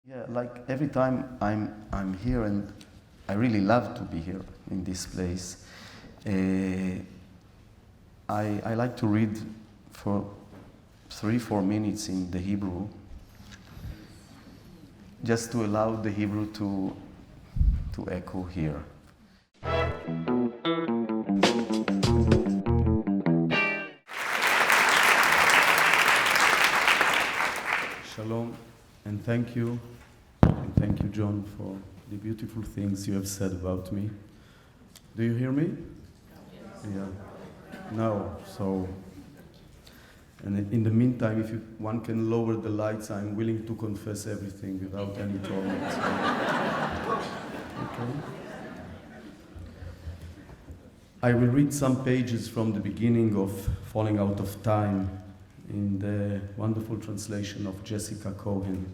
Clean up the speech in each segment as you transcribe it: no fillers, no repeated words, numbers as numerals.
Yeah, like every time I'm here, and I really love to be here in this place. I like to read for 3-4 minutes in the Hebrew, just to allow the Hebrew to echo here. Shalom, and thank you, John, for the beautiful things you have said about me. Do you hear me? Yes. Yeah. No, so, and in the meantime, if one can lower the lights, I'm willing to confess everything without any torment. Okay. I will read some pages from the beginning of Falling Out of Time in the wonderful translation of Jessica Cohen.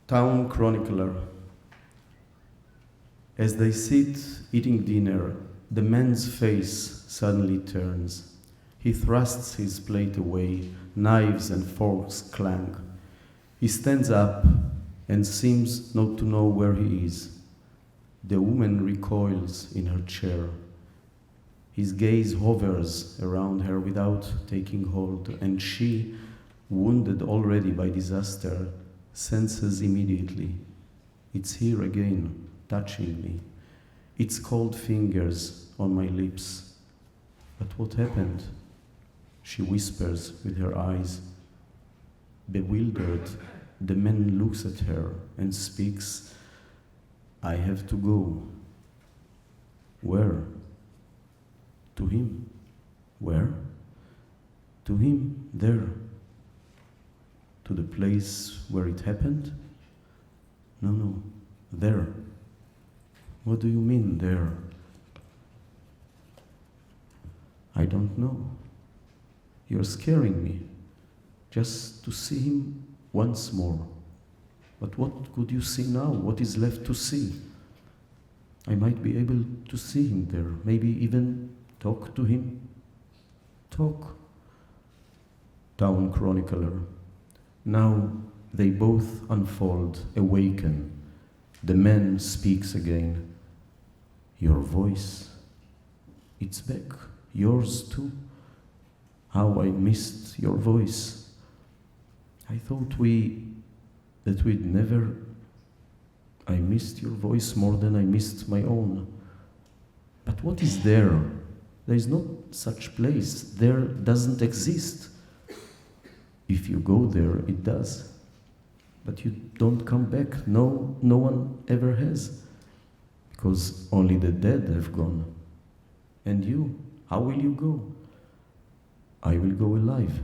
Town Chronicler. As they sit eating dinner, the man's face suddenly turns. He thrusts his plate away, knives and forks clang. He stands up and seems not to know where he is. The woman recoils in her chair. His gaze hovers around her without taking hold, and she, wounded already by disaster, senses immediately. It's here again, touching me. Its cold fingers on my lips. But what happened? She whispers with her eyes. Bewildered, the man looks at her and speaks. I have to go. Where? To him. Where? To him, there. To the place where it happened? No, there. What do you mean, there? I don't know. You're scaring me. Just to see him once more. But what could you see now? What is left to see? I might be able to see him there, maybe even talk to him. Talk. Town Chronicler. Now they both unfold, awaken. The man speaks again. Your voice, it's back. Yours too. How I missed your voice. I thought that we'd never. I missed your voice more than I missed my own. But what is there? There is no such place. There doesn't exist. If you go there, it does. But you don't come back. No one ever has. Because only the dead have gone. And you, how will you go? I will go alive.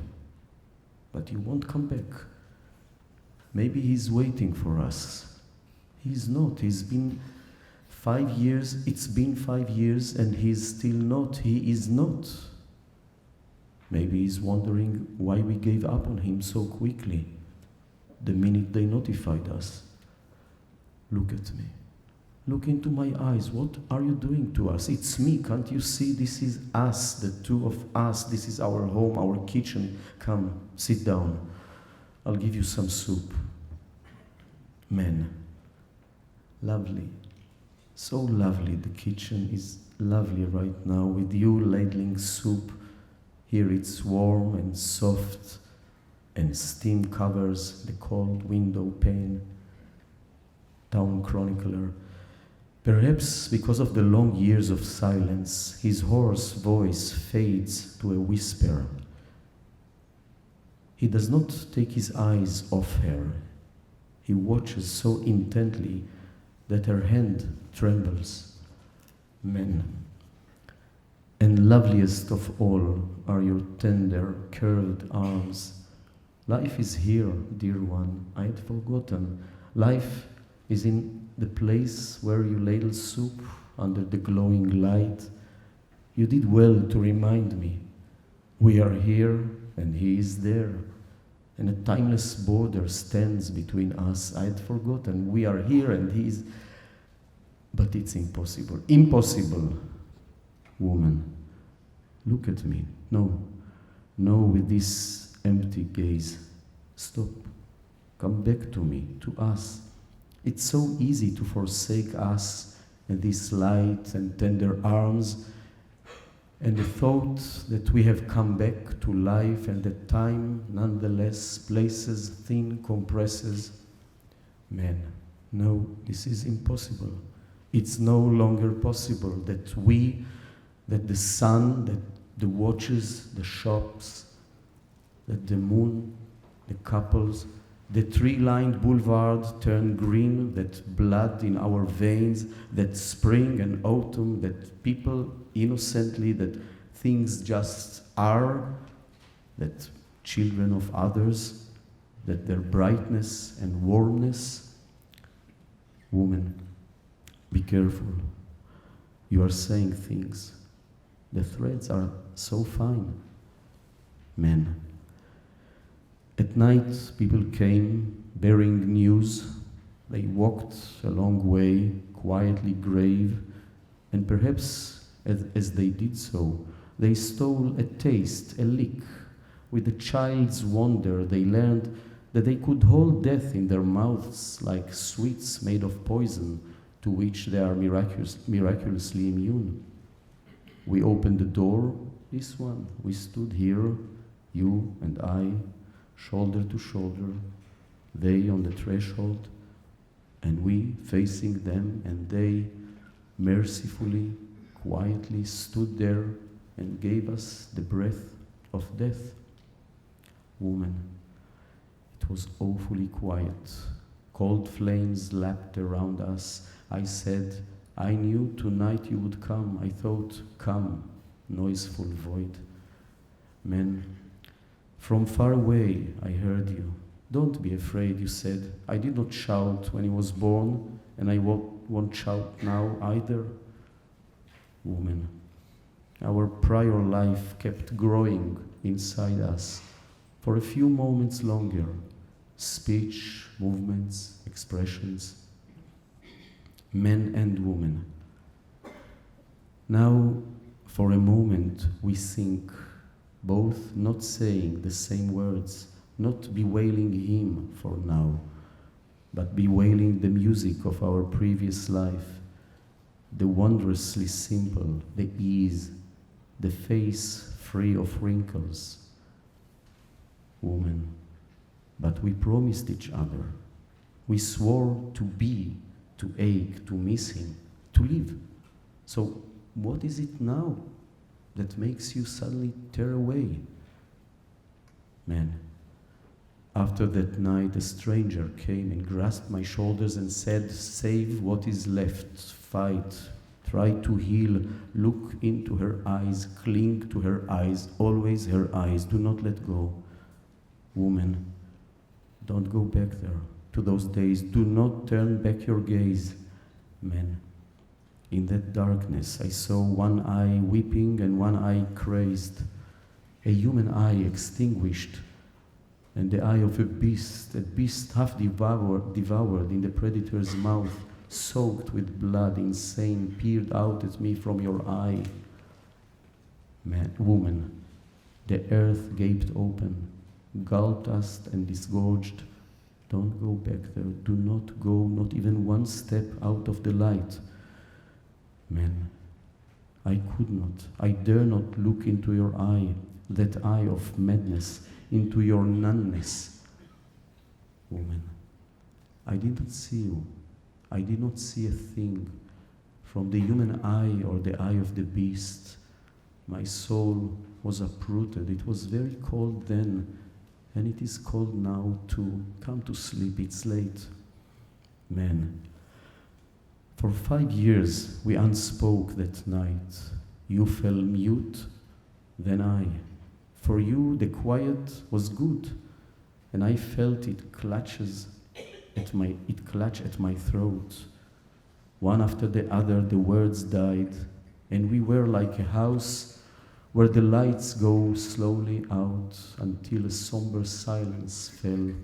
But you won't come back. Maybe he's waiting for us. He's not. He's been 5 years. It's been 5 years and he's still not. He is not. Maybe he's wondering why we gave up on him so quickly, the minute they notified us. Look at me. Look into my eyes. What are you doing to us? It's me. Can't you see? This is us, the two of us. This is our home, our kitchen. Come, sit down. I'll give you some soup. Man, lovely. So lovely. The kitchen is lovely right now with you ladling soup. Here it's warm and soft, and steam covers the cold window pane. Town Chronicler. Perhaps because of the long years of silence, his hoarse voice fades to a whisper. He does not take his eyes off her. He watches so intently that her hand trembles. Men. And loveliest of all are your tender, curved arms. Life is here, dear one. I had forgotten. Life is in the place where you ladle soup under the glowing light. You did well to remind me. We are here and he is there. And a timeless border stands between us. I had forgotten. We are here and he is. But it's impossible. Impossible. Woman, look at me. No, with this empty gaze. Stop. Come back to me, to us. It's so easy to forsake us and these light and tender arms, and the thought that we have come back to life and that time nonetheless places, thin, compresses. Man, no, this is impossible. It's no longer possible that the sun, that the watches, the shops, that the moon, the couples, the tree-lined boulevard turn green, that blood in our veins, that spring and autumn, that people innocently, that things just are, that children of others, that their brightness and warmness. Woman, be careful. You are saying things. The threads are so fine. Men, at night, people came bearing news. They walked a long way, quietly grave, and perhaps as they did so, they stole a taste, a lick. With a child's wonder, they learned that they could hold death in their mouths like sweets made of poison, to which they are miraculously immune. We opened the door, this one. We stood here, you and I, shoulder to shoulder, they on the threshold, and we facing them, and they mercifully, quietly stood there and gave us the breath of death. Woman, it was awfully quiet. Cold flames lapped around us. I said, I knew tonight you would come. I thought, come, noiseful void. Men, from far away I heard you. Don't be afraid, you said. I did not shout when he was born, and I won't shout now either. Woman, our prior life kept growing inside us for a few moments longer. Speech, movements, expressions. Men and women. Now, for a moment, we think, both not saying the same words, not bewailing him for now, but bewailing the music of our previous life, the wondrously simple, the ease, the face free of wrinkles. Woman, but we promised each other. We swore to be, to ache, to miss him, to live. So what is it now that makes you suddenly tear away? Man, after that night, a stranger came and grasped my shoulders and said, save what is left, fight, try to heal, look into her eyes, cling to her eyes, always her eyes, do not let go. Woman, don't go back there, to those days, do not turn back your gaze. Man, in that darkness, I saw one eye weeping and one eye crazed, a human eye extinguished, and the eye of a beast half devoured in the predator's mouth, soaked with blood, insane, peered out at me from your eye. Man, woman, the earth gaped open, gulped us and disgorged. Don't go back there, do not go, not even one step out of the light. Man, I could not, I dare not look into your eye, that eye of madness, into your nonness. Woman, I did not see you. I did not see a thing. From the human eye or the eye of the beast, my soul was uprooted. It was very cold then, and it is cold now too. Come to sleep, it's late. Man, for 5 years we unspoke that night. You fell mute, then I. For you the quiet was good, and I felt it clutch at my throat. One after the other the words died, and we were like a house where the lights go slowly out until a somber silence fell.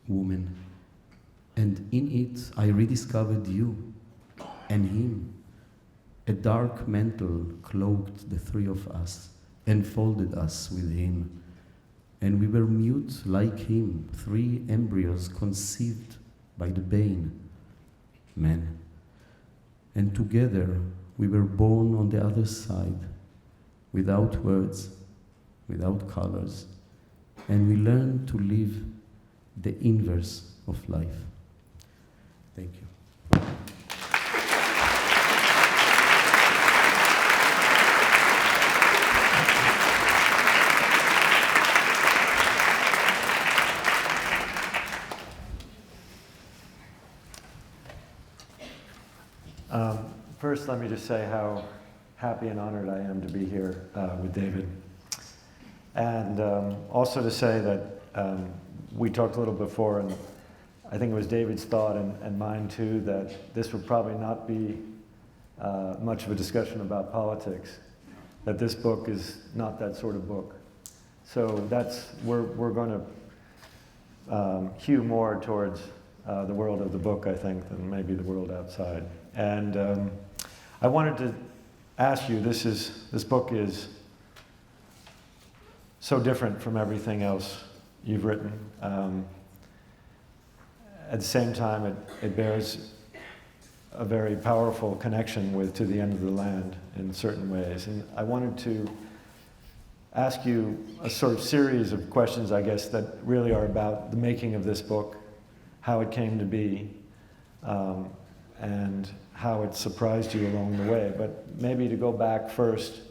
Woman, and in it I rediscovered you and him. A dark mantle cloaked the three of us, enfolded us with him. And we were mute like him, 3 embryos conceived by the bane, man. And together we were born on the other side, without words, without colors, and we learned to live the inverse of life. Thank you. First, let me just say how happy and honored I am to be here with David. And also to say that we talked a little before, and I think it was David's thought and mine too, that this would probably not be much of a discussion about politics, that this book is not that sort of book. So we're going to hew more towards the world of the book, I think, than maybe the world outside. And I wanted to ask you, this book is so different from everything else you've written. At the same time, it bears a very powerful connection with To the End of the Land in certain ways. And I wanted to ask you a sort of series of questions, I guess, that really are about the making of this book, how it came to be, and how it surprised you along the way. But maybe to go back first,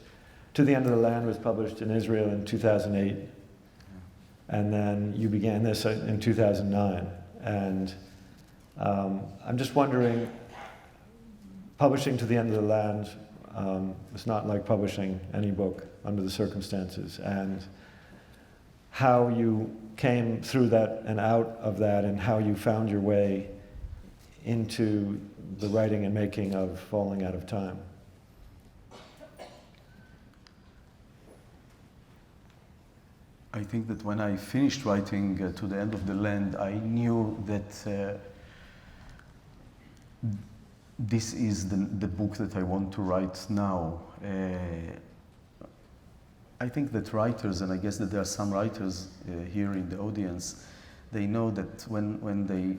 To the End of the Land was published in Israel in 2008, and then you began this in 2009. And I'm just wondering, publishing To the End of the Land is not like publishing any book under the circumstances, and how you came through that and out of that, and how you found your way into the writing and making of Falling Out of Time. I think that when I finished writing To the End of the Land, I knew that this is the book that I want to write now. I think that writers, and I guess that there are some writers here in the audience, they know that when they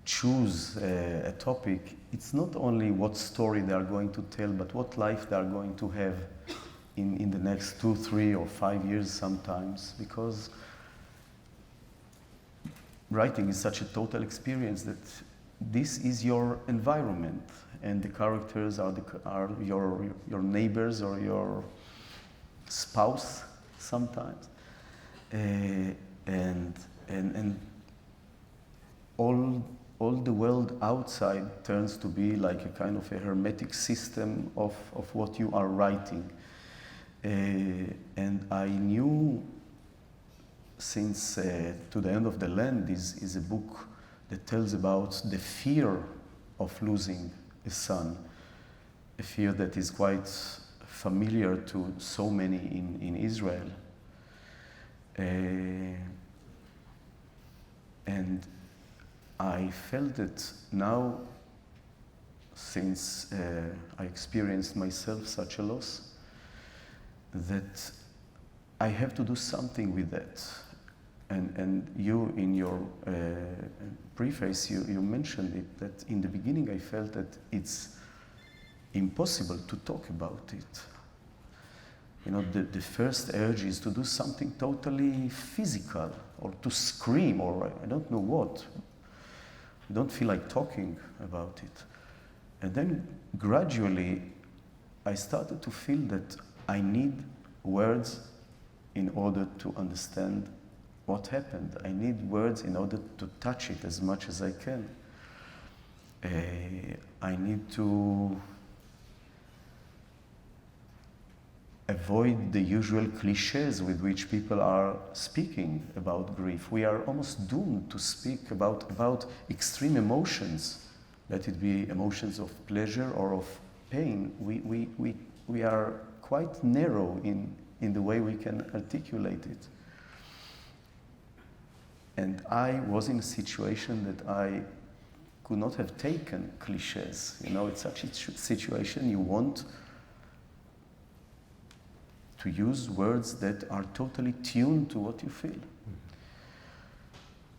choose a topic, it's not only what story they are going to tell, but what life they are going to have in the next 2, 3, or 5 years sometimes, because writing is such a total experience that this is your environment, and the characters are your neighbors or your spouse sometimes, and all the world outside turns to be like a kind of a hermetic system of what you are writing. And I knew, since To the End of the Land is a book that tells about the fear of losing a son, a fear that is quite familiar to so many in Israel. And I felt that now, since I experienced myself such a loss, that I have to do something with that. And you, in your preface, you mentioned it, that in the beginning I felt that it's impossible to talk about it. You know, the first urge is to do something totally physical, or to scream, or I don't know what. I don't feel like talking about it. And then gradually I started to feel that I need words in order to understand what happened. I need words in order to touch it as much as I can. I need to avoid the usual cliches with which people are speaking about grief. We are almost doomed to speak about extreme emotions, let it be emotions of pleasure or of pain. We are quite narrow in the way we can articulate it. And I was in a situation that I could not have taken cliches. You know, it's such a situation you want to use words that are totally tuned to what you feel.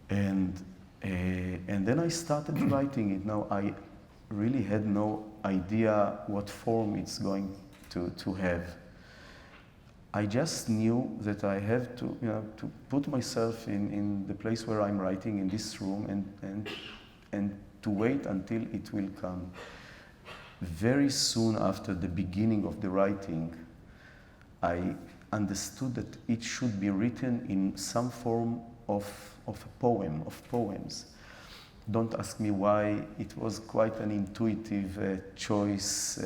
And then I started writing it. Now I really had no idea what form it's going to have. I just knew that I have to, to put myself in the place where I'm writing, in this room, and to wait until it will come. Very soon after the beginning of the writing, I understood that it should be written in some form of a poem, of poems. Don't ask me why. It was quite an intuitive choice.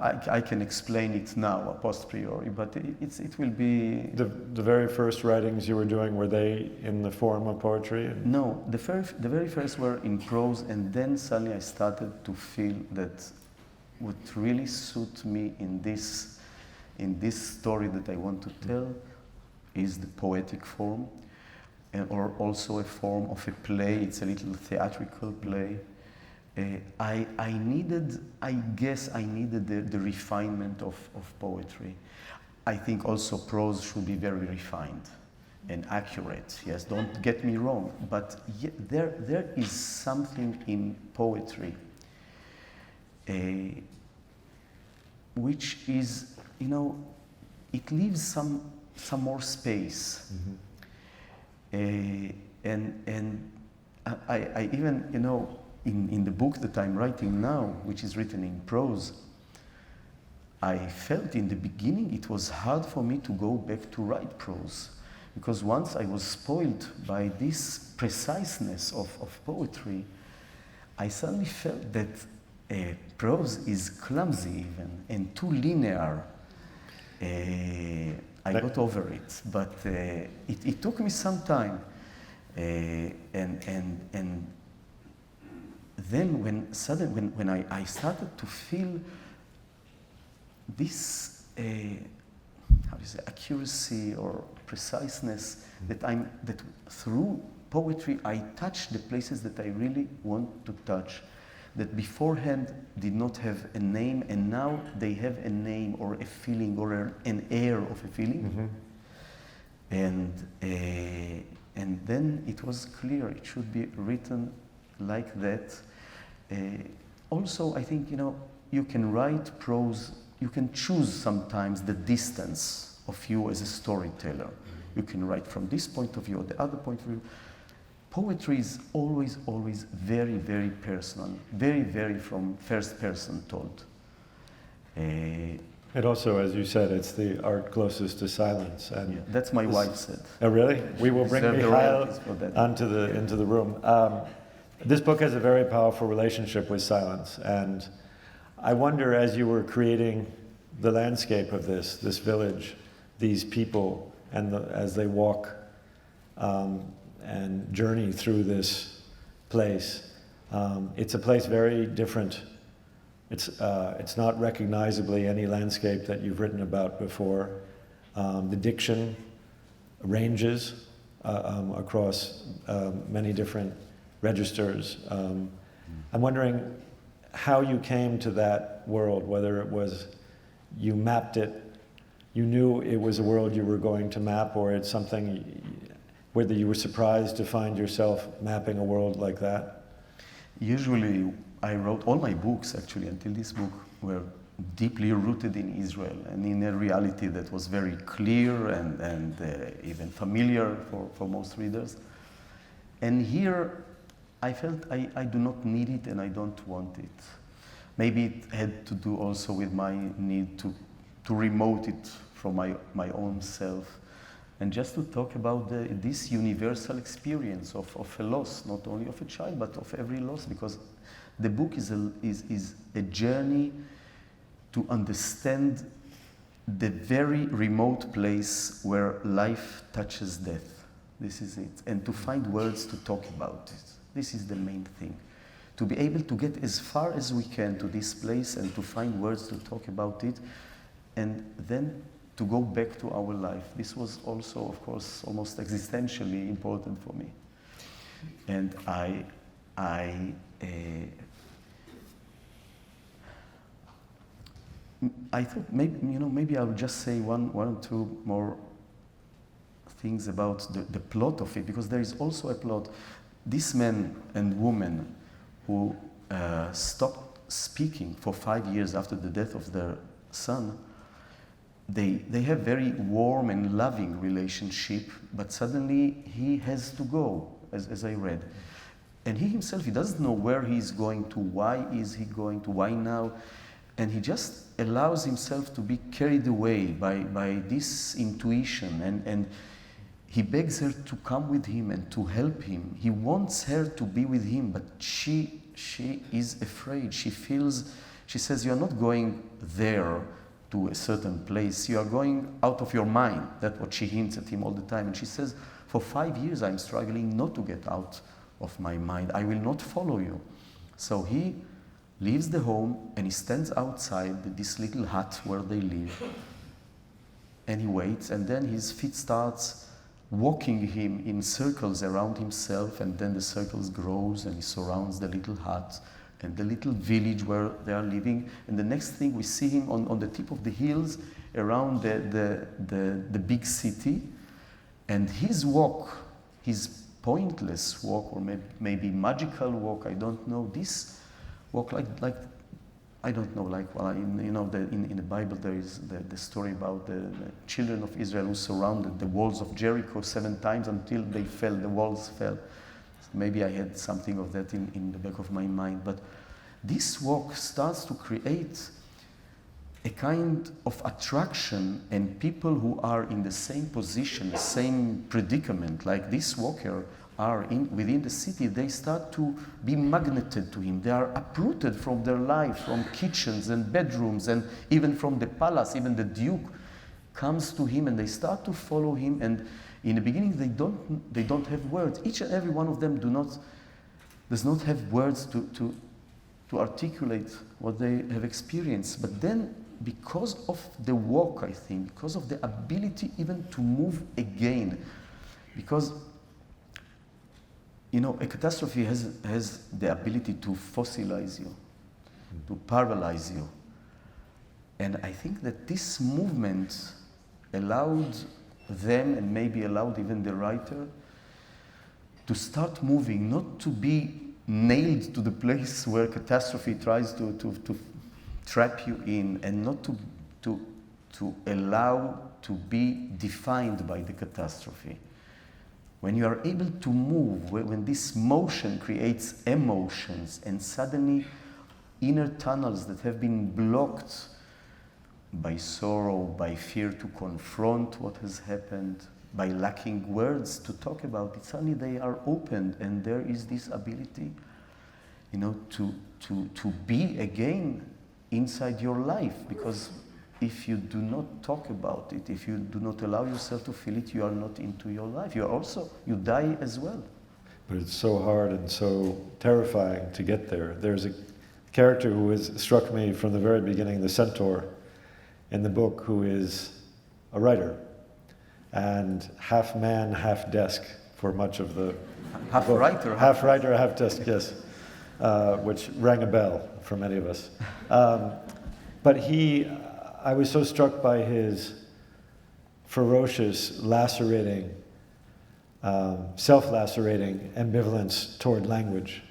I can explain it now, a posteriori, but it will be... The very first writings you were doing, were they in the form of poetry? No, the very first were in prose, and then suddenly I started to feel that what really suit me in this story that I want to tell is the poetic form, or also a form of a play. It's a little theatrical play. I guess I needed the refinement of poetry. I think also prose should be very refined and accurate. Yes, don't get me wrong, but there is something in poetry which is, it leaves some more space. And I even, in the book that I'm writing now, which is written in prose, I felt in the beginning it was hard for me to go back to write prose, because once I was spoiled by this preciseness of poetry, I suddenly felt that prose is clumsy even and too linear. I got over it, but it took me some time, and then when I started to feel this accuracy or preciseness, that through poetry I touch the places that I really want to touch, that beforehand did not have a name, and now they have a name or a feeling or an air of a feeling. And then it was clear it should be written like that. Also, I think, you can write prose, you can choose sometimes the distance of you as a storyteller. You can write from this point of view or the other point of view. Poetry is always, always very, very personal, very, very from first person told. It also, as you said, it's the art closest to silence. And that's my wife said. Oh, really? We will bring Michael into the room. This book has a very powerful relationship with silence, and I wonder, as you were creating the landscape of this village, these people, and as they walk and journey through this place, it's a place very different. It's not recognizably any landscape that you've written about before. The diction ranges across many different registers. I'm wondering how you came to that world, whether it was you mapped it, you knew it was a world you were going to map, or it's something, whether you were surprised to find yourself mapping a world like that. Usually I wrote all my books, actually, until this book, were deeply rooted in Israel and in a reality that was very clear and even familiar for most readers. And here I felt I do not need it and I don't want it. Maybe it had to do also with my need to remote it from my own self, and just to talk about this universal experience of a loss, not only of a child, but of every loss, because the book is a journey to understand the very remote place where life touches death. This is it. And to find words to talk about it. This is the main thing. To be able to get as far as we can to this place and to find words to talk about it, and then to go back to our life. This was also, of course, almost existentially important for me. And I thought maybe I'll just say one or two more things about the plot of it, because there is also a plot. This man and woman who stopped speaking for 5 years after the death of their son, they have very warm and loving relationship, but suddenly he has to go, as I read. And he himself, he doesn't know where he's going to, why is he going to, why now? And he just allows himself to be carried away by this intuition, and he begs her to come with him and to help him. He wants her to be with him, but she is afraid. She says, you're not going there to a certain place. You are going out of your mind. That's what she hints at him all the time. And she says, for 5 years I'm struggling not to get out of my mind. I will not follow you. So he leaves the home and he stands outside this little hut where they live. And he waits, and then his feet starts walking him in circles around himself, and then the circles grows and he surrounds the little hut and the little village where they are living. And the next thing we see him on the tip of the hills around the big city. And his walk, his pointless walk, or maybe magical walk, I don't know, this walk like I don't know, like, well, in the Bible there is the story about the children of Israel who surrounded the walls of Jericho 7 times until they fell, the walls fell. Maybe I had something of that in the back of my mind, but this walk starts to create a kind of attraction, and people who are in the same position, the same predicament, like this walker are within the city, they start to be magneted to him. They are uprooted from their life, from kitchens and bedrooms, and even from the palace. Even the duke comes to him, and they start to follow him. And in the beginning, they don't have words. Each and every one of them does not have words to articulate what they have experienced. But then, because of the walk, I think, because of the ability even to move again, because a catastrophe has the ability to fossilize you, to paralyze you. And I think that this movement allowed them, and maybe allowed even the writer, to start moving, not to be nailed to the place where catastrophe tries to trap you in, and not to allow to be defined by the catastrophe. When you are able to move, when this motion creates emotions, and suddenly inner tunnels that have been blocked by sorrow, by fear to confront what has happened, by lacking words to talk about it, suddenly they are opened, and there is this ability, to be again inside your life. Because if you do not talk about it, if you do not allow yourself to feel it, you are not into your life. You die as well. But it's so hard and so terrifying to get there. There's a character who has struck me from the very beginning, the centaur in the book, who is a writer, and half man, half desk for much of the half book. Writer, half writer, half desk, yes, which rang a bell for many of us. But I was so struck by his ferocious, lacerating, self-lacerating ambivalence toward language.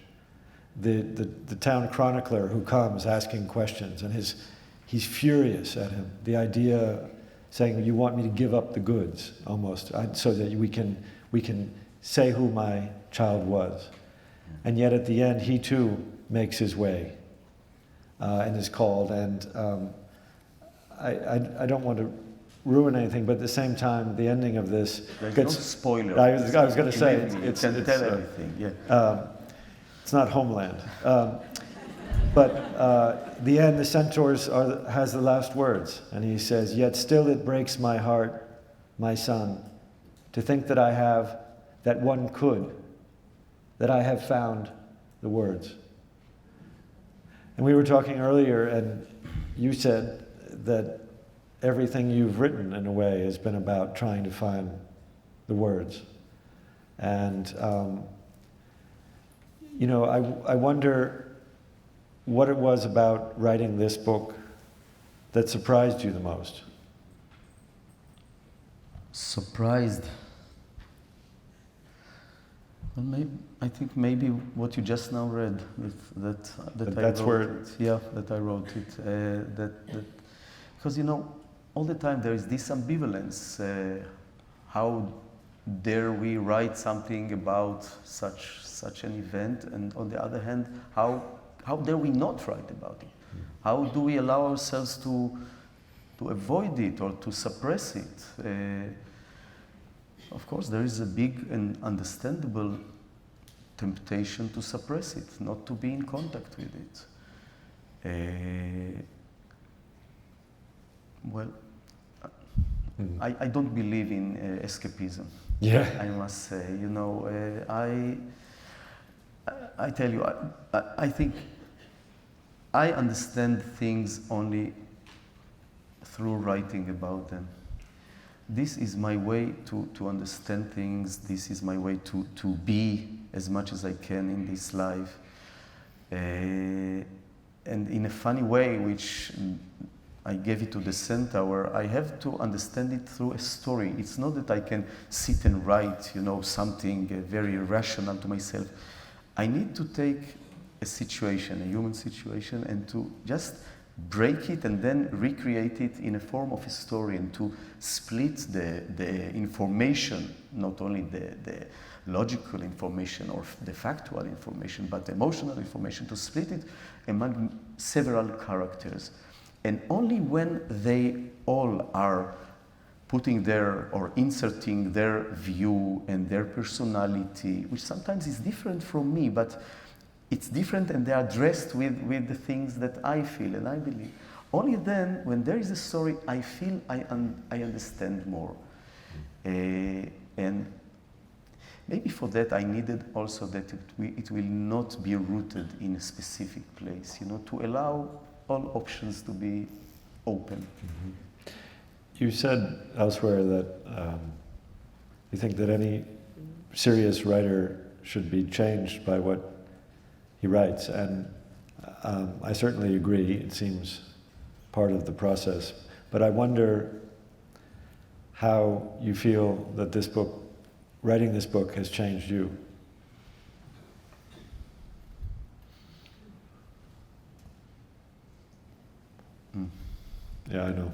The town chronicler who comes asking questions, and he's furious at him. The idea saying, you want me to give up the goods, almost, so that we can say who my child was. And yet at the end, he too makes his way and is called. And I don't want to ruin anything, but at the same time, the ending of this There's gets... no spoiler. I was going to say, it's tell everything. Yeah. It's not Homeland. But the end, the centaurs has the last words, and he says, "Yet still it breaks my heart, my son, to think that that one could, that I have found the words." And we were talking earlier, and you said that everything you've written, in a way, has been about trying to find the words. And, I wonder what it was about writing this book that surprised you the most? Surprised. Well, I think maybe what you just now read, That's I where wrote it. Yeah, that I wrote it. Because all the time there is this ambivalence. How dare we write something about such an event, and on the other hand, how dare we not write about it? How do we allow ourselves to avoid it or to suppress it? Of course, there is a big and understandable temptation to suppress it, not to be in contact with it. I don't believe in escapism. Yeah. I must say, I tell you, I think I understand things only through writing about them. This is my way to understand things. This is my way to be as much as I can in this life. And in a funny way, which I gave it to the centaur, I have to understand it through a story. It's not that I can sit and write, something very rational to myself. I need to take a situation, a human situation, and to just break it and then recreate it in a form of a story, and to split the information, not only the logical information or the factual information, but the emotional information, to split it among several characters. And only when they all are putting their or inserting their view and their personality, which sometimes is different from me, but it's different, and they are dressed with the things that I feel and I believe. Only then, when there is a story, I feel I understand more. And maybe for that I needed also that it will not be rooted in a specific place, to allow all options to be open. Mm-hmm. You said elsewhere that you think that any serious writer should be changed by what he writes, and I certainly agree. It seems part of the process. But I wonder how you feel that this book, writing this book, has changed you. Mm. Yeah, I know.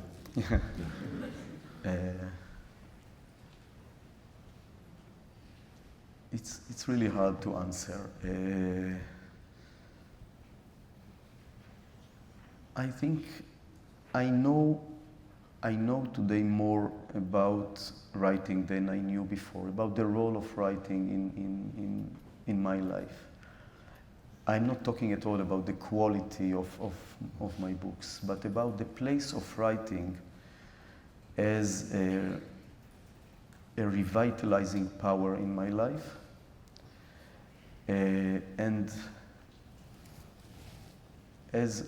It's really hard to answer. I think I know today more about writing than I knew before, about the role of writing in my life. I'm not talking at all about the quality of my books, but about the place of writing as a revitalizing power in my life. And as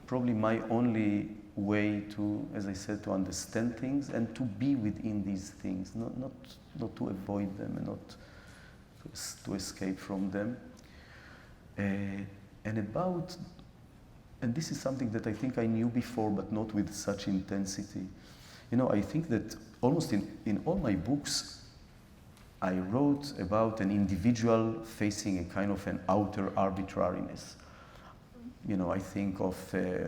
probably my only way to, as I said, to understand things and to be within these things, not to avoid them and not to escape from them. And this is something that I think I knew before, but not with such intensity. I think that almost in all my books, I wrote about an individual facing a kind of an outer arbitrariness. I think of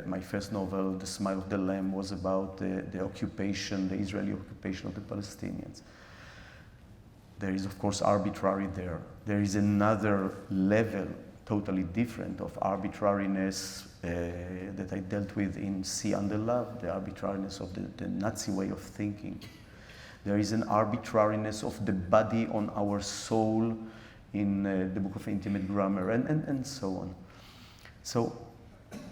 my first novel, The Smile of the Lamb, was about the occupation, the Israeli occupation of the Palestinians. There is, of course, arbitrary there. There is another level, totally different, of arbitrariness that I dealt with in Sea Under Love, the arbitrariness of the Nazi way of thinking. There is an arbitrariness of the body on our soul in the Book of Intimate Grammar, and so on. So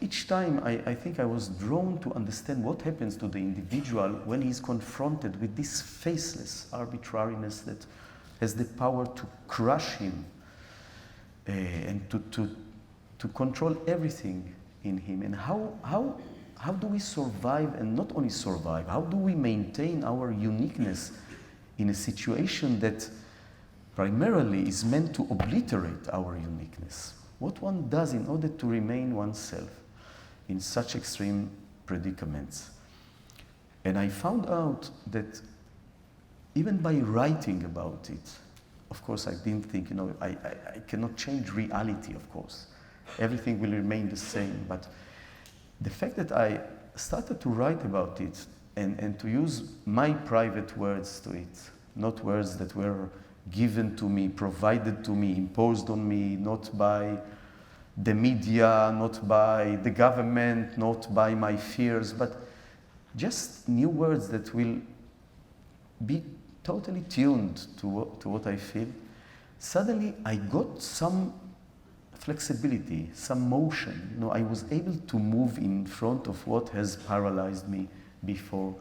each time I think I was drawn to understand what happens to the individual when he's confronted with this faceless arbitrariness that has the power to crush him and to control everything in him. And how do we survive, and not only survive, how do we maintain our uniqueness in a situation that primarily is meant to obliterate our uniqueness? What one does in order to remain oneself in such extreme predicaments. And I found out that even by writing about it, of course I didn't think, I cannot change reality, of course. Everything will remain the same, but the fact that I started to write about it and to use my private words to it, not words that were given to me, provided to me, imposed on me, not by the media, not by the government, not by my fears, but just new words that will be totally tuned to what I feel. Suddenly I got some flexibility, some motion. I was able to move in front of what has paralyzed me before.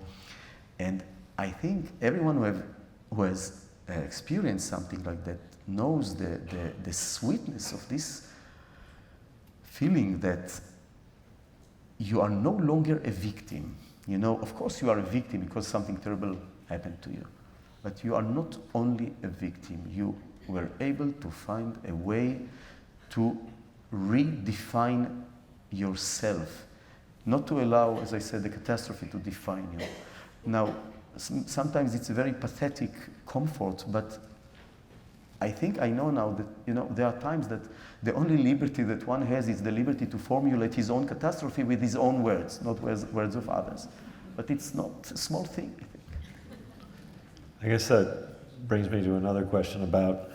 And I think everyone who has experienced something like that knows the sweetness of this feeling that you are no longer a victim. Of course you are a victim because something terrible happened to you. But you are not only a victim. You were able to find a way to redefine yourself, not to allow, as I said, the catastrophe to define you. Now, sometimes it's a very pathetic comfort, but I think I know now that, there are times that the only liberty that one has is the liberty to formulate his own catastrophe with his own words, not words of others. But it's not a small thing, I think. I guess that brings me to another question about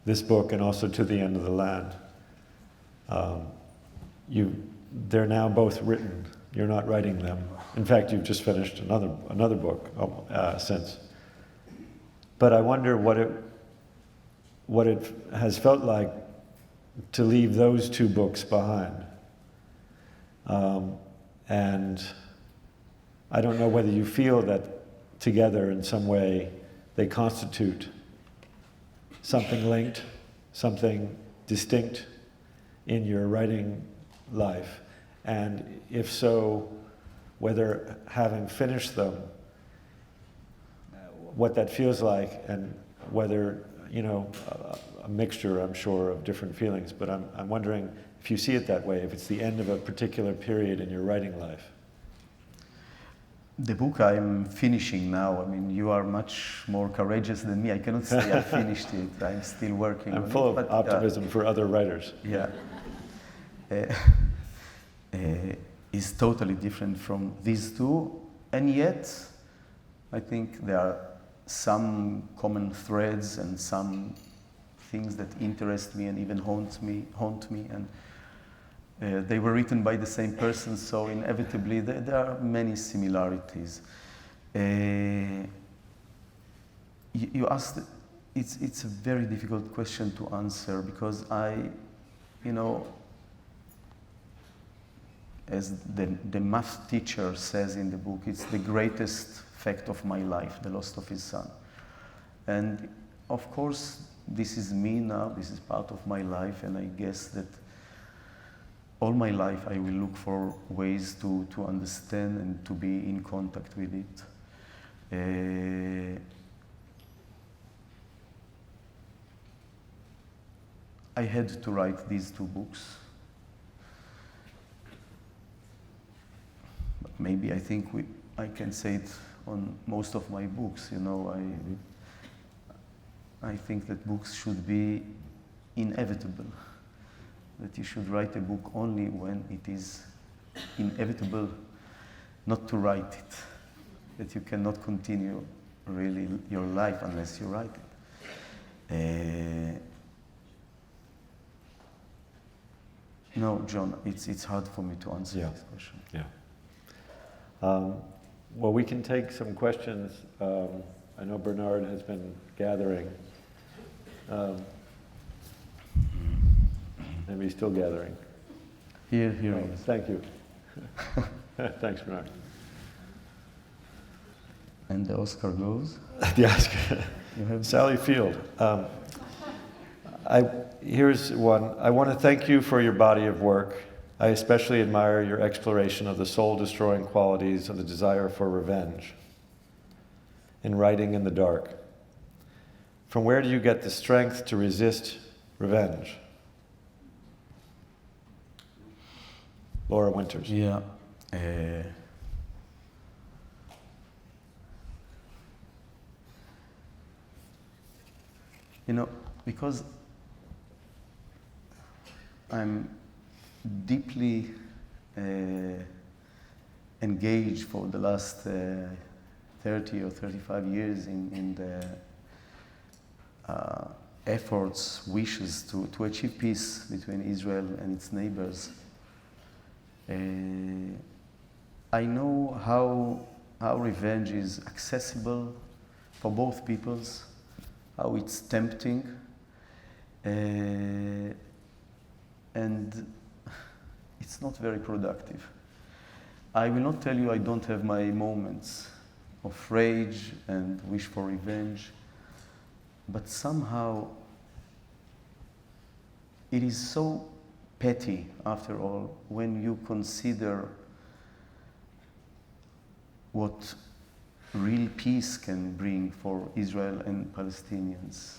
this book and also To the End of the Land. They're now both written. You're not writing them. In fact, you've just finished another book since. But I wonder what it has felt like to leave those two books behind. And I don't know whether you feel that together in some way they constitute something linked, something distinct in your writing life. And if so, whether having finished them, what that feels like, and whether, a mixture, I'm sure, of different feelings, but I'm wondering if you see it that way, if it's the end of a particular period in your writing life. The book I'm finishing now, you are much more courageous than me. I cannot say I finished it. I'm still working on it. I'm full of optimism for other writers. Yeah. Is totally different from these two, and yet I think there are some common threads and some things that interest me and even haunt me, and they were written by the same person, so inevitably there are many similarities. You asked, it's a very difficult question to answer, because as the math teacher says in the book, it's the greatest fact of my life, the loss of his son. And of course, this is me now, this is part of my life, and I guess that all my life I will look for ways to understand and to be in contact with it. I had to write these two books. But maybe I think I can say it on most of my books, I think that books should be inevitable. That you should write a book only when it is inevitable not to write it. That you cannot continue really your life unless you write it. No, John, it's hard for me to answer this question. Yeah. Well, we can take some questions. I know Bernard has been gathering. Maybe he's still gathering. Here. Thank you. Thanks, Bernard. And the Oscar goes? The Oscar. Sally Field. Here's one. I want to thank you for your body of work. I especially admire your exploration of the soul-destroying qualities of the desire for revenge in writing in the dark. From where do you get the strength to resist revenge? Laura Winters. Yeah. You know, because I'm deeply engaged for the last 30 or 35 years in the efforts, wishes to achieve peace between Israel and its neighbors. I know how revenge is accessible for both peoples, how it's tempting, and it's not very productive. I will not tell you I don't have my moments of rage and wish for revenge, but somehow it is so petty, after all, when you consider what real peace can bring for Israel and Palestinians.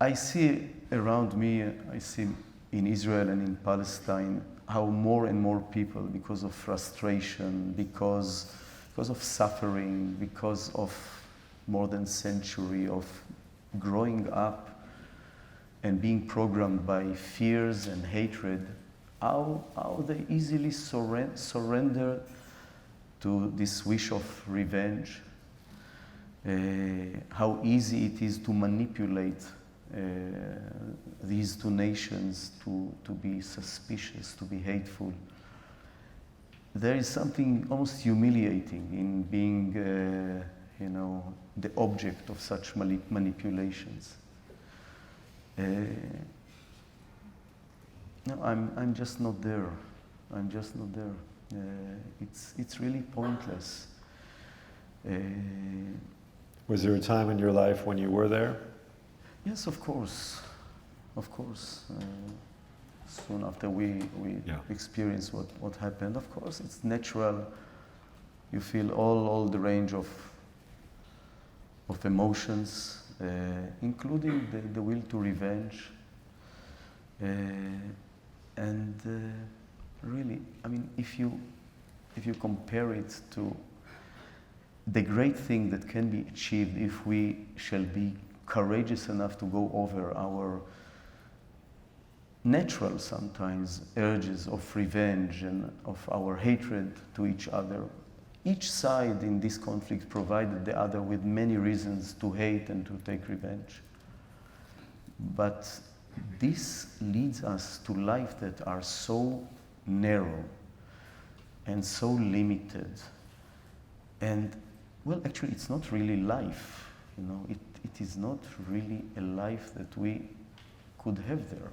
I see around me, I see in Israel and in Palestine, how more and more people, because of frustration, because of suffering, because of more than a century of growing up and being programmed by fears and hatred, how they easily surrender to this wish of revenge, how easy it is to manipulate these two nations to be suspicious, to be hateful. There is something almost humiliating in being, the object of such manipulations. No, I'm just not there. I'm just not there. It's really pointless. Was there a time in your life when you were there? Yes, of course. Of course. Soon after we experienced what happened, of course, it's natural. You feel all the range of emotions, including the will to revenge. Really, I mean, if you compare it to the great thing that can be achieved if we shall be courageous enough to go over our natural, sometimes, urges of revenge and of our hatred to each other. Each side in this conflict provided the other with many reasons to hate and to take revenge. But this leads us to lives that are so narrow and so limited. And, well, actually, it's not really life. You know, it is not really a life that we could have there.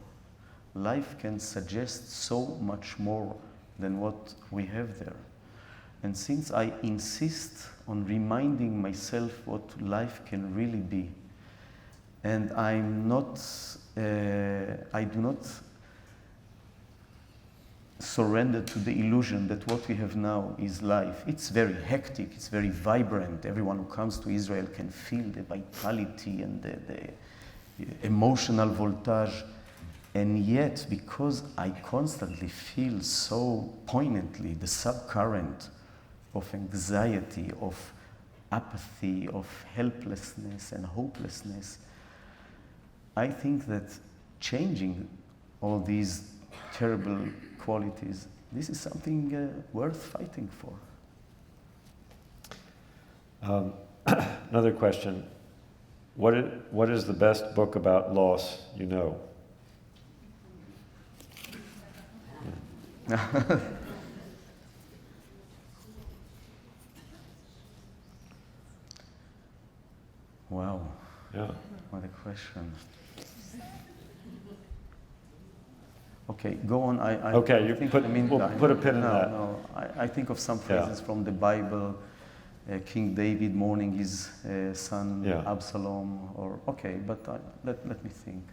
Life can suggest so much more than what we have there. And since I insist on reminding myself what life can really be, and I do not surrender to the illusion that what we have now is life. It's very hectic, it's very vibrant. Everyone who comes to Israel can feel the vitality and the emotional voltage. And yet, because I constantly feel so poignantly the subcurrent of anxiety, of apathy, of helplessness and hopelessness, I think that changing all these terrible qualities, this is something worth fighting for. Another question. What is the best book about loss you know? Wow. Yeah. What a question. Okay, go on. Okay, you think put, in the meantime, we'll put a pin in that. No, I think of some phrases from the Bible. King David mourning his son Absalom, or okay, but let me think.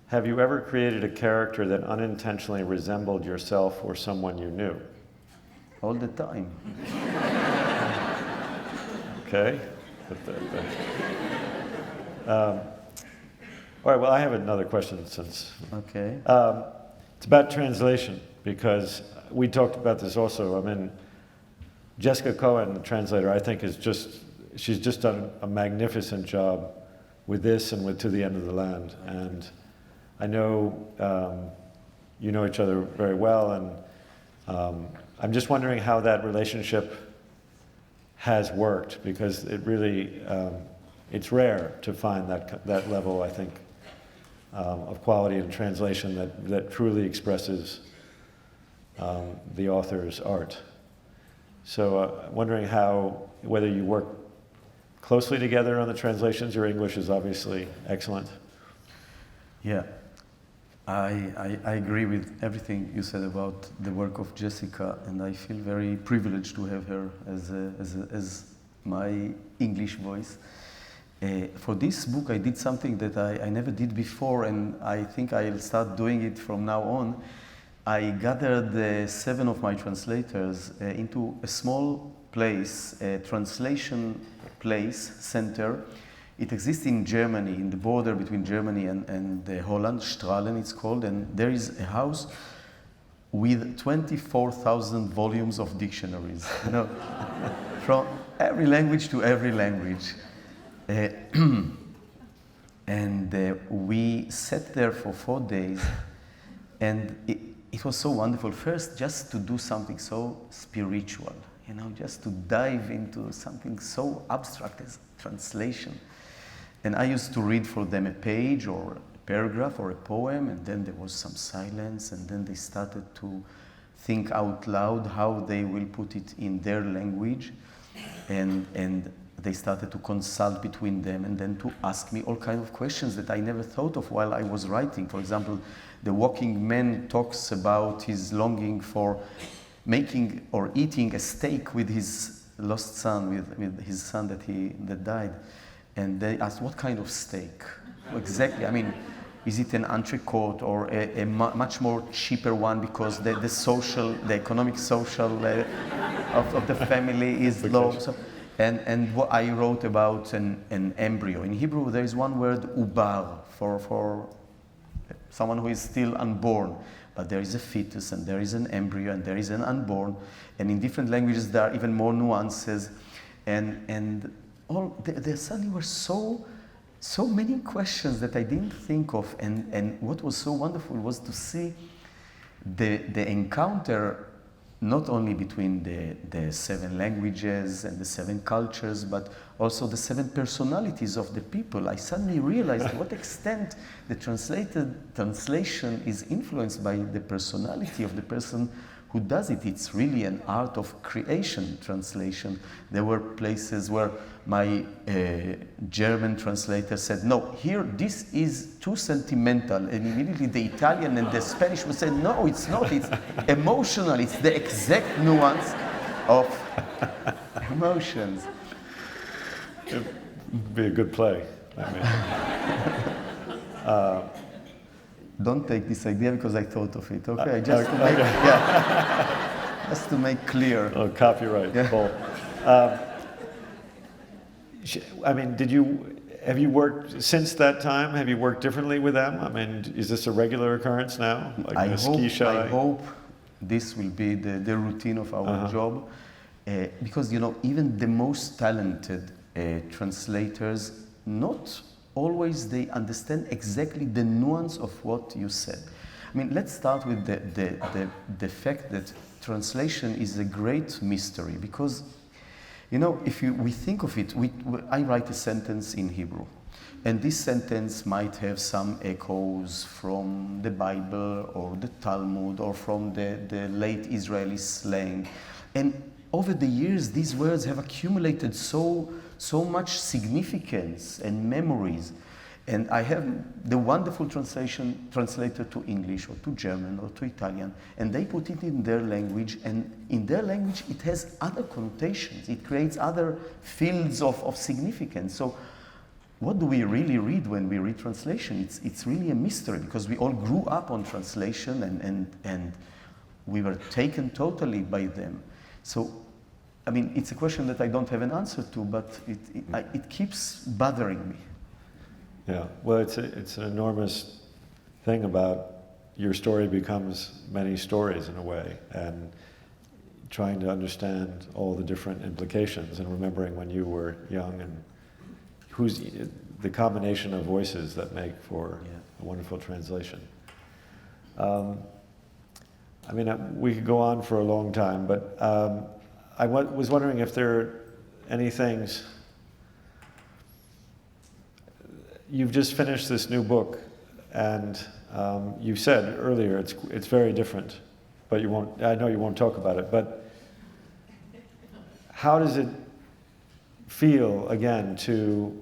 Have you ever created a character that unintentionally resembled yourself or someone you knew? All the time. Okay. All right, well, I have another question since... Okay. It's about translation, because we talked about this also. I mean, Jessica Cohen, the translator, I think is just she's just done a magnificent job with this and with To the End of the Land. And I know you know each other very well, and I'm just wondering how that relationship has worked, because it really, it's rare to find that level, I think, of quality in translation that truly expresses the author's art. So wondering whether you work closely together on the translations. Your English is obviously excellent. Yeah, I agree with everything you said about the work of Jessica, and I feel very privileged to have her as my English voice. For this book, I did something that I never did before, and I think I'll start doing it from now on. I gathered 7 of my translators into a small place, a translation place, center. It exists in Germany, in the border between Germany and Holland, Strahlen it's called, and there is a house with 24,000 volumes of dictionaries, you know, from every language to every language. And we sat there for 4 days, and it was so wonderful. First, just to do something so spiritual, you know, just to dive into something so abstract as translation. And I used to read for them a page or a paragraph or a poem, and then there was some silence, and then they started to think out loud how they will put it in their language, and they started to consult between them, and then to ask me all kinds of questions that I never thought of while I was writing. For example, the walking man talks about his longing for making or eating a steak with his lost son, with his son that died. And they asked, what kind of steak? Exactly, I mean, is it an entrecote or a much more cheaper one, because the economic social of the family is low. So, and what I wrote about an embryo. In Hebrew, there is one word, ubar, for someone who is still unborn. But there is a fetus, and there is an embryo, and there is an unborn. And in different languages, there are even more nuances. And there suddenly were so many questions that I didn't think of. And what was so wonderful was to see the encounter, not only between the 7 languages and the 7 cultures, but also the 7 personalities of the people. I suddenly realized to what extent the translation is influenced by the personality of the person who does it. It's really an art of creation, translation. There were places where my German translator said, no, here, this is too sentimental. And immediately the Italian and the Spanish would say, no, it's not, it's emotional. It's the exact nuance of emotions. It'd be a good play. I mean. Don't take this idea because I thought of it, okay? Just to make, yeah, just to make clear. Oh, copyright, yeah. Bull. I mean, have you worked, since that time, have you worked differently with them? I mean, is this a regular occurrence now? Like I hope this will be the routine of our job. Because, you know, even the most talented translators, not always they understand exactly the nuance of what you said. I mean, let's start with the fact that translation is a great mystery, because, you know, if we think of it, I write a sentence in Hebrew, and this sentence might have some echoes from the Bible or the Talmud or from the late Israeli slang. And over the years, these words have accumulated so much significance and memories. And I have the wonderful translator to English or to German or to Italian, and they put it in their language, and in their language it has other connotations. It creates other fields of significance. So what do we really read when we read translation? It's really a mystery, because we all grew up on translation and we were taken totally by them. So, I mean, it's a question that I don't have an answer to, but it keeps bothering me. Yeah, well, it's an enormous thing about your story becomes many stories in a way, and trying to understand all the different implications and remembering when you were young and who's the combination of voices that make for a wonderful translation. I mean, we could go on for a long time, but I was wondering if there are any things. You've just finished this new book, and you said earlier it's very different, but you won't. I know you won't talk about it, but how does it feel again to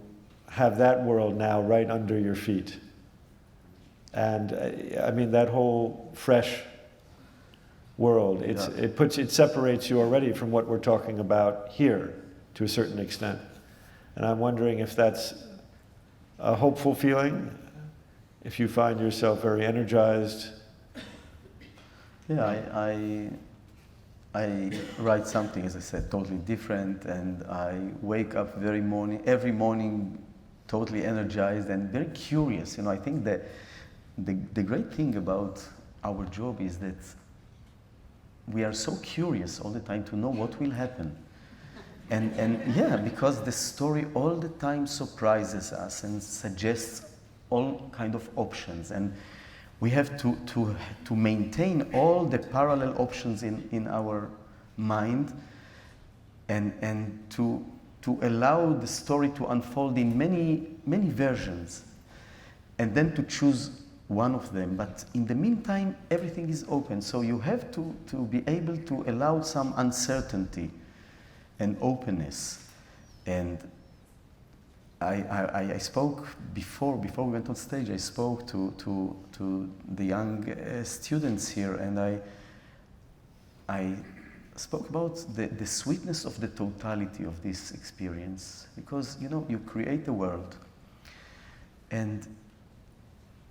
have that world now right under your feet? And I mean that whole fresh world. It separates you already from what we're talking about here to a certain extent, and I'm wondering if that's a hopeful feeling, if you find yourself very energized. Yeah, I write something, as I said, totally different, and I wake up every morning totally energized and very curious. You know, I think that the great thing about our job is that we are so curious all the time to know what will happen. And yeah, because the story all the time surprises us and suggests all kind of options, and we have to maintain all the parallel options in our mind, and to allow the story to unfold in many versions, and then to choose one of them. But in the meantime, everything is open, so you have to be able to allow some uncertainty and openness. And I spoke before we went on stage. I spoke to the young students here, and I spoke about the sweetness of the totality of this experience, because you know, you create the world, and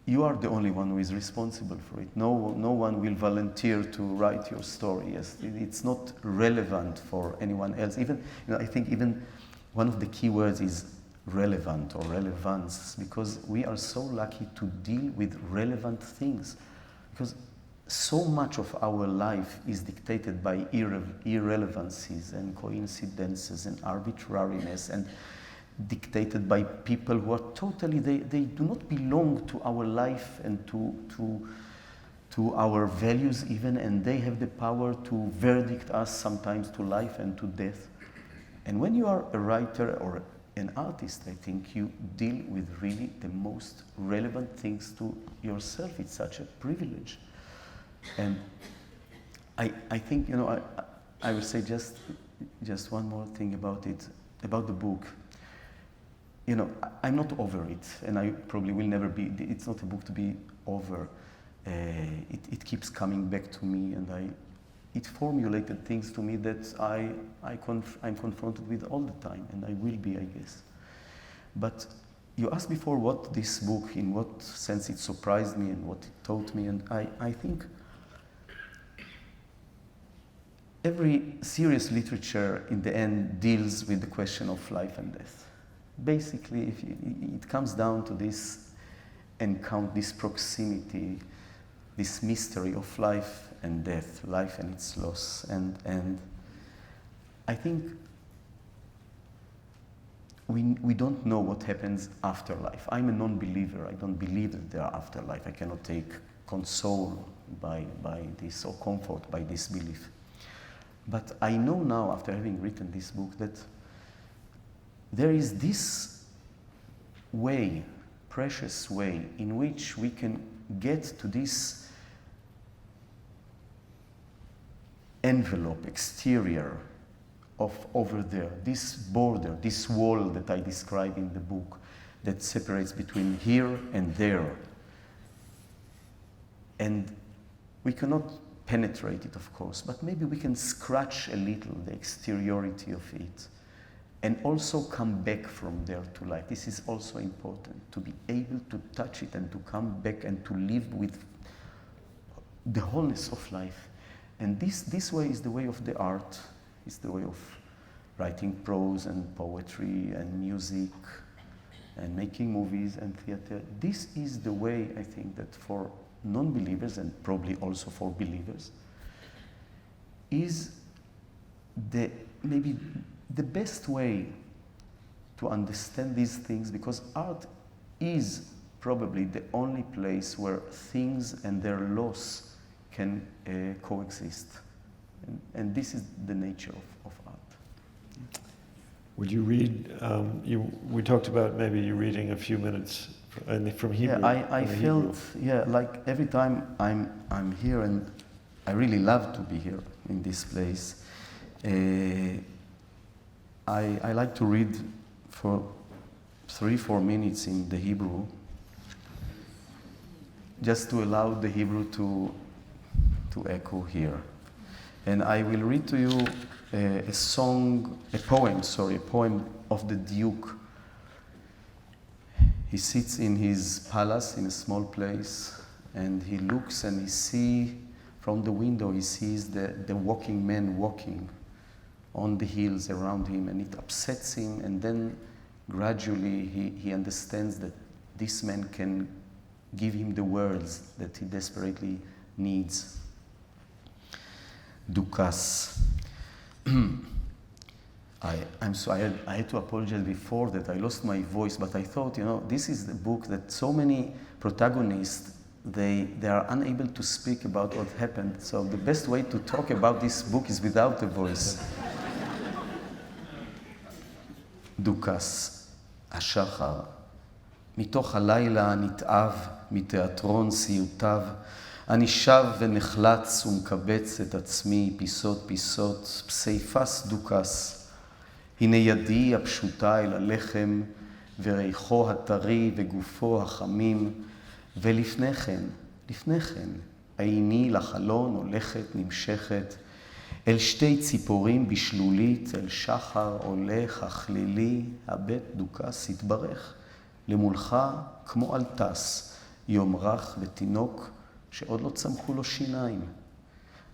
you are the only one who is responsible for it. No one will volunteer to write your story. Yes, it's not relevant for anyone else. Even, you know, I think even one of the key words is relevant or relevance, because we are so lucky to deal with relevant things, because so much of our life is dictated by irrelevancies and coincidences and arbitrariness, and dictated by people who are totally, they do not belong to our life and to our values even, and they have the power to verdict us sometimes to life and to death. And when you are a writer or an artist, I think you deal with really the most relevant things to yourself. It's such a privilege. And I think, you know, I will say just one more thing about it, about the book. You know, I'm not over it, and I probably will never be. It's not a book to be over. It keeps coming back to me, and it formulated things to me that I'm confronted with all the time, and I will be, I guess. But you asked before what this book, in what sense it surprised me and what it taught me, and I think every serious literature in the end deals with the question of life and death. Basically, it comes down to this encounter, this proximity, this mystery of life and death, life and its loss. And I think we don't know what happens after life. I'm a non-believer. I don't believe that there are afterlife. I cannot take console by this, or comfort by this belief. But I know now, after having written this book, that there is this way, precious way, in which we can get to this envelope, exterior of over there, this border, this wall that I describe in the book, that separates between here and there. And we cannot penetrate it, of course, but maybe we can scratch a little the exteriority of it, and also come back from there to life. This is also important, to be able to touch it and to come back and to live with the wholeness of life. And this way is the way of the art, is the way of writing prose and poetry and music and making movies and theater. This is the way, I think, that for non-believers, and probably also for believers, is maybe the best way to understand these things, because art is probably the only place where things and their loss can coexist. And this is the nature of art. Would you read, we talked about maybe you reading a few minutes from Hebrew. Yeah, I felt, like every time I'm here, and I really love to be here in this place, I like to read for 3-4 minutes in the Hebrew, just to allow the Hebrew to echo here. And I will read to you a poem of the Duke. He sits in his palace in a small place, and he looks and he sees from the window, he sees the walking men walking on the hills around him, and it upsets him, and then gradually he understands that this man can give him the words that he desperately needs. Dukas. I had to apologize before that. I lost my voice, but I thought, this is the book that so many protagonists, they are unable to speak about what happened. So the best way to talk about this book is without a voice. דוכס, השחר, מתוך הלילה הנתעב, מתיאטרון סיוטיו, אני שב ונחלץ ומקבץ את עצמי פיסות פיסות, פסיפס דוכס. הנה ידי הפשוטה אל הלחם, וריחו הטרי וגופו החמים, ולפני כן, עיני לחלון הולכת נמשכת, אל שתי ציפורים בשלולית, אל שחר הולך הכלילי, הבית דוכס התברך, למולך כמו על טס, יום רך ותינוק שעוד לא צמחו לו שיניים.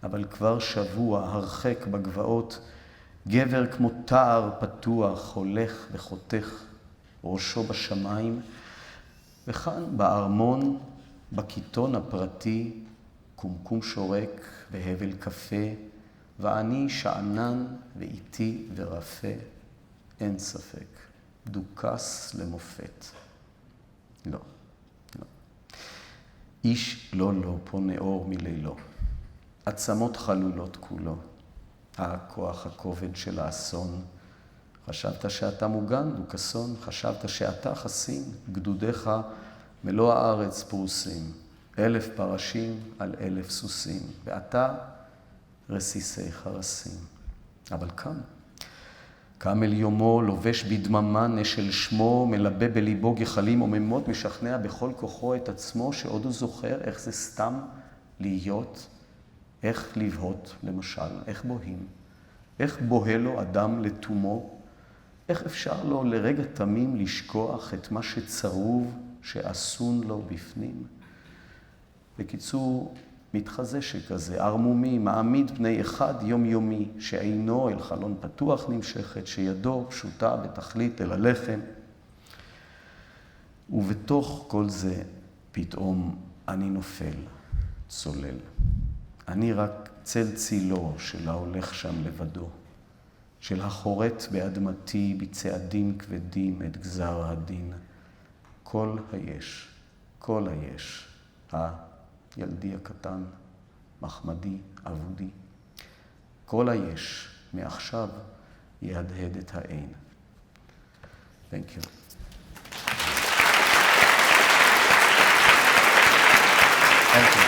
אבל כבר שבוע הרחק בגבעות, גבר כמו תער פתוח הולך וחותך, ראשו בשמיים, וכאן בארמון, בכיתון הפרטי, קומקום שורק והבל קפה, ואני שענן ואיטי ורפה, אין ספק, דוכס למופת. לא. איש לא פונה אור מלילו, עצמות חלולות כולו, הכוח הכובד של האסון. חשבת שאתה מוגן, דוכסון, חשבת שאתה חסין, גדודיך מלוא הארץ פרוסים, 1000 פרשים על 1000 סוסים, ואתה רסיסי חרסים. אבל קם אל יומו, לובש בדממה נשל שמו, מלבה בליבו גחלים עוממות, משכנע בכל כוחו את עצמו, שעוד הוא זוכר איך זה סתם להיות, איך לבהות למשל, איך בוהים, איך בוהה לו אדם לתומו, איך אפשר לו לרגע תמים לשכוח את מה שצרוב, שאסון לו בפנים. בקיצור, מתחזה שכזה, ערמומי, מעמיד פני אחד יומיומי, שעינו אל חלון פתוח נמשכת, שידו פשוטה בתכלית אל הלחם. ובתוך כל זה, פתאום אני נופל, צולל. אני רק צל צילו של ההולך שם לבדו, של החורט באדמתי בצעדים כבדים את גזר הדין. כל היש, ילדי הקטן, מחמדי, אבודי. כל היש, מעכשיו יהדהד את האין. Thank you. Thank you.